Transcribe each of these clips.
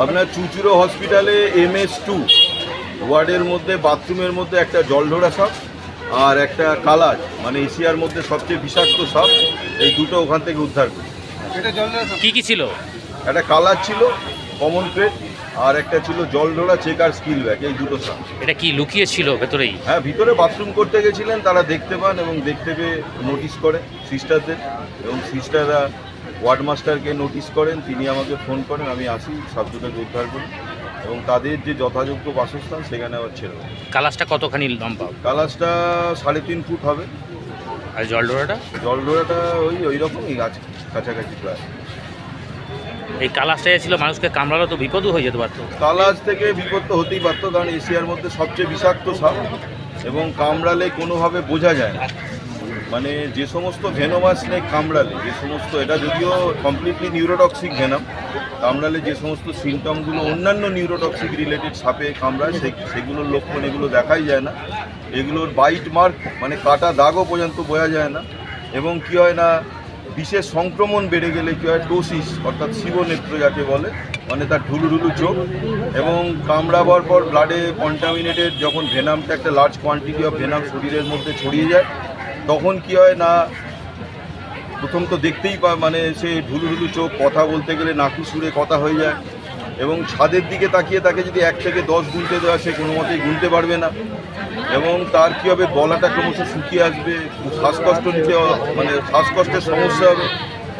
আপনার চুচুড়ো হসপিটালে MS2 ওয়ার্ডের মধ্যে বাথরুমের মধ্যে একটা জলঢোড়া সাপ আর একটা কালাজ, মানে এশিয়ার মধ্যে সবচেয়ে বিষাক্ত সাপ, এই দুটো ওখান থেকে উদ্ধার করি। কি ছিল? একটা কালাজ ছিল কমন প্লেট, আর একটা ছিল জলঢোড়া চেকার স্কিল ব্যাগ, এই দুটো সাপ। এটা কি লুকিয়ে ছিল ভেতরেই? হ্যাঁ, ভিতরে বাথরুম করতে গেছিলেন, তারা দেখতে পান এবং দেখতে পেয়ে নোটিশ করে সিস্টারদের, এবং সিস্টাররা ওয়ার্ড মাস্টারকে নোটিশ করেন, তিনি আমাকে ফোন করেন, আমি আসি, সাপ দুটোকে উদ্ধার করি এবং তাদের যে যথাযোগ্য বাসস্থান সেখানে আবার ছেড়ে দেয়। কালাসটা কতখানি লম্বা? কালাসটা 3.5 ফুট হবে, আর জলডোরাটা? জলঢোড়াটা ওই রকমই আছে, কাছাকাছি প্রায়। এই কালাসটা ছিল মানুষকে কামড়ালো তো বিপদও হয়ে যেতে পারতো। কালাজ থেকে বিপদ তো হতেই পারতো, কারণ এশিয়ার মধ্যে সবচেয়ে বিষাক্ত সাপ এবং কামড়ালে কোনোভাবে বোঝা যায় না। মানে যে সমস্ত ভেনোমাস স্নেক কামড়ালে যে সমস্ত, এটা যদিও কমপ্লিটলি নিউরোটক্সিক ভেনাম, কামড়ালে যে সমস্ত সিমটমগুলো অন্যান্য নিউরোটক্সিক রিলেটেড সাপে কামড়ায় সেগুলোর লক্ষণ এগুলো দেখাই যায় না। এগুলোর বাইট মার্ক মানে কাটা দাগও পর্যন্ত বোঝা যায় না। এবং কী হয় না, বিশেষ সংক্রমণ বেড়ে গেলে কী হয়, টোসিস অর্থাৎ শিবনেত্র যাকে বলে, মানে তার ঢুলুঢুলু চোখ, এবং কামড়াবার পর ব্লাডে কন্টামিনেটেড যখন ভেনামটা একটা লার্জ কোয়ান্টিটি অফ ভেনাম শরীরের মধ্যে ছড়িয়ে যায়, তখন কি হয় না, প্রথম তো দেখতেই মানে সে ঢুলুঢুলু চোখ, কথা বলতে গেলে নাকি সুরে কথা হয়ে যায়, এবং ছাদের দিকে তাকিয়ে তাকে যদি 1 থেকে 10 গুনতে দেওয়া, সে কোনো মতেই গুনতে পারবে না, এবং তার কী হবে, গলাটা ক্রমশ শুকিয়ে আসবে, শ্বাসকষ্ট নিতে, মানে শ্বাসকষ্টের সমস্যা হবে,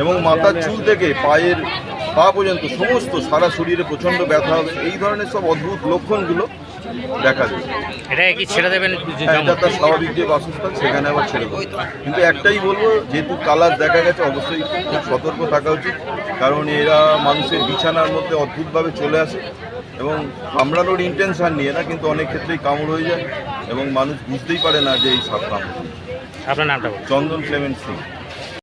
এবং মাথার চুল থেকে পা পর্যন্ত সমস্ত সারা শরীরে প্রচণ্ড ব্যথা হবে। এই ধরনের সব অদ্ভুত লক্ষণগুলো দেখা যায়। এটা কি ছেড়ে দেবেন? এটা তার স্বাভাবিক যে বাসস্থান, সেখানে আবার ছেড়ে দেবে। কিন্তু একটাই বলবো, যেহেতু কালার দেখা গেছে, অবশ্যই খুব সতর্ক থাকা উচিত, কারণ এরা মানুষের বিছানার মধ্যে অদ্ভুতভাবে চলে আসে এবং কামড়ানোর ইন্টেনশন নিয়ে না, কিন্তু অনেক ক্ষেত্রেই কামড় হয়ে যায় এবং মানুষ বুঝতেই পারে না যে এই সাপ কামড়। আপনার নামটা বলুন। চন্দন ক্লেমেন্ট সিং।